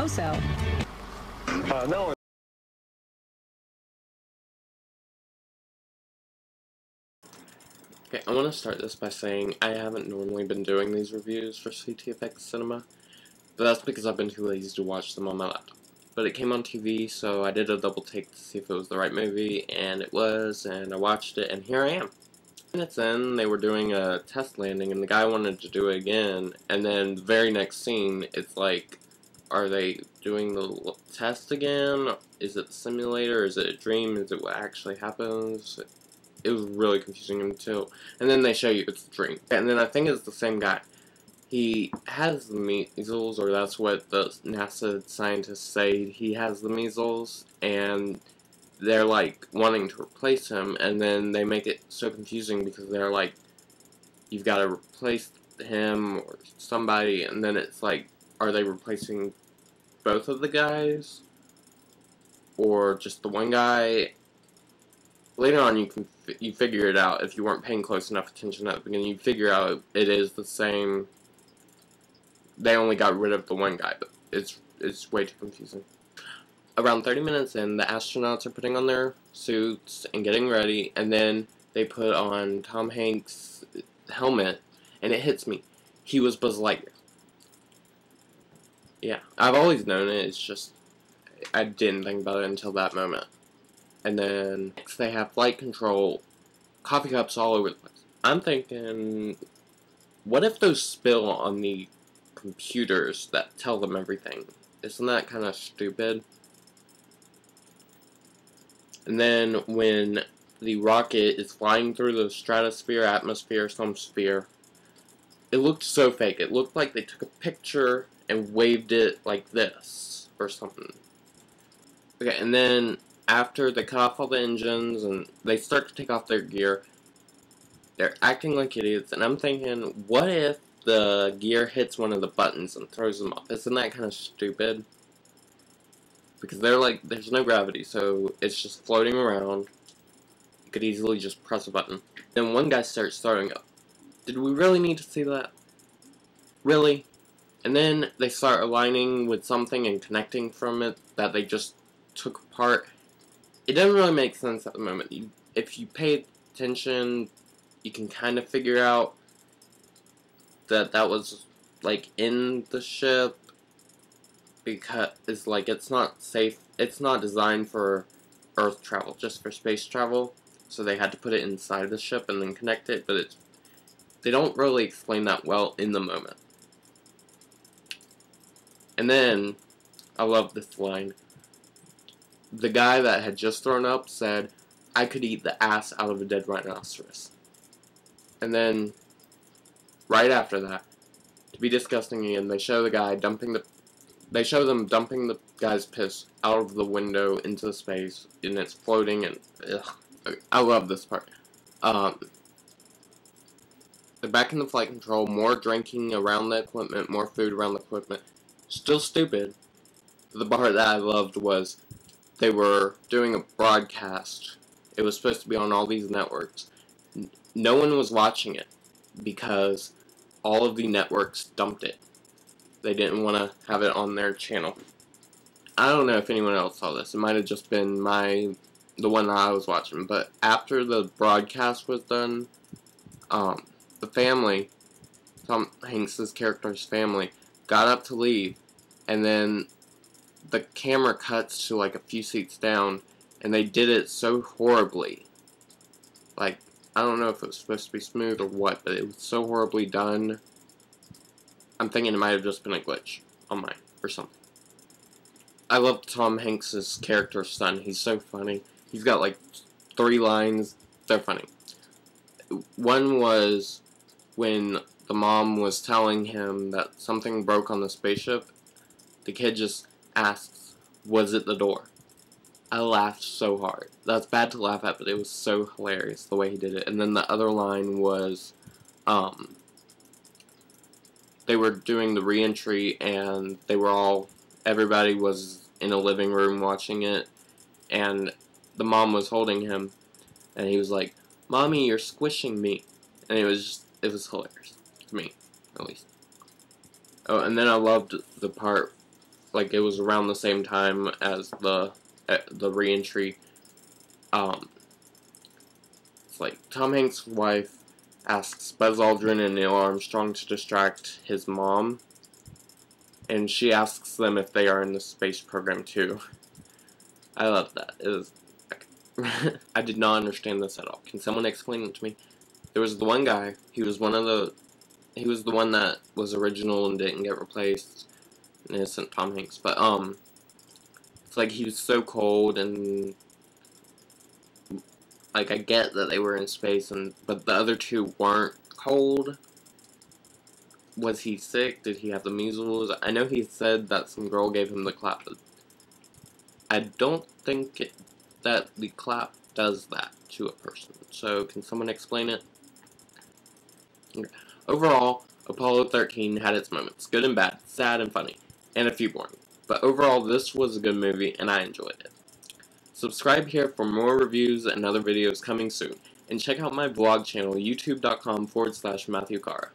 so-so. No. Okay, I want to start this by saying I haven't normally been doing these reviews for CTFxCinema, but that's because I've been too lazy to watch them on my laptop. But it came on TV, so I did a double take to see if it was the right movie, and it was, and I watched it, and here I am. Minutes in, they were doing a test landing, and the guy wanted to do it again, and then the very next scene, it's like, are they doing the test again? Is it the simulator? Is it a dream? Is it what actually happens? It was really confusing until, and then they show you it's a dream. And then I think it's the same guy. He has the measles, or that's what the NASA scientists say. He has the measles, and they're like wanting to replace him, and then they make it so confusing because they're like, you've got to replace him or somebody, and then it's like, are they replacing both of the guys or just the one guy? Later on, you figure it out. If you weren't paying close enough attention at the beginning, you figure out it is the same. They only got rid of the one guy, but it's way too confusing. Around 30 minutes in, the astronauts are putting on their suits and getting ready, and then they put on Tom Hanks' helmet, and it hits me. He was Buzz Lightyear. Yeah, I've always known it, it's just, I didn't think about it until that moment. And then, next they have flight control, coffee cups all over the place. I'm thinking, what if those spill on the computers that tell them everything? Isn't that kind of stupid? And then when the rocket is flying through the stratosphere, atmosphere, some sphere, it looked so fake. It looked like they took a picture and waved it like this, or something. Okay, and then after they cut off all the engines and they start to take off their gear, they're acting like idiots, and I'm thinking, what if the gear hits one of the buttons and throws them off? Isn't that kind of stupid? Because they're like, there's no gravity, so it's just floating around. You could easily just press a button. Then one guy starts starting up. Did we really need to see that? Really? And then they start aligning with something and connecting from it that they just took apart. It doesn't really make sense at the moment. If you pay attention, you can kind of figure out that that was, like, in the ship, because it's like, it's not safe, it's not designed for Earth travel, just for space travel, so they had to put it inside the ship and then connect it, but they don't really explain that well in the moment. And then, I love this line. The guy that had just thrown up said, I could eat the ass out of a dead rhinoceros. And then, right after that, to be disgusting again, they show the guy dumping the guy's piss out of the window into space, and it's floating, and ugh, I love this part. They're back in the flight control, more drinking around the equipment, more food around the equipment. Still stupid. The part that I loved was they were doing a broadcast. It was supposed to be on all these networks. No one was watching it because all of the networks dumped it. They didn't want to have it on their channel. I don't know if anyone else saw this. It might have just been the one that I was watching. But after the broadcast was done, the family, Tom Hanks' character's family, got up to leave, and then the camera cuts to like a few seats down, and they did it so horribly. Like, I don't know if it was supposed to be smooth or what, but it was so horribly done. I'm thinking it might have just been a glitch on mine, or something. I love Tom Hanks' character's son. He's so funny. He's got like 3 lines. They're funny. One was when the mom was telling him that something broke on the spaceship. The kid just asks, was it the door? I laughed so hard. That's bad to laugh at, but it was so hilarious the way he did it. And then the other line was, they were doing the re-entry, and everybody was in a living room watching it, and the mom was holding him, and he was like, Mommy, you're squishing me. And it was hilarious. To me, at least. Oh, and then I loved the part, like, it was around the same time as the re-entry. It's like, Tom Hanks' wife asks Buzz Aldrin and Neil Armstrong to distract his mom, and she asks them if they are in the space program too. I love that. It was, I did not understand this at all. Can someone explain it to me? There was the one guy, he was the one that was original and didn't get replaced. Innocent Tom Hanks. But, it's like he was so cold, and, like, I get that they were in space, but the other two weren't cold. Was he sick? Did he have the measles? I know he said that some girl gave him the clap, but I don't think that the clap does that to a person. So, can someone explain it? Okay. Overall, Apollo 13 had its moments, good and bad, sad and funny, and a few boring. But overall, this was a good movie, and I enjoyed it. Subscribe here for more reviews and other videos coming soon, and check out my vlog channel, youtube.com/MatthewCara.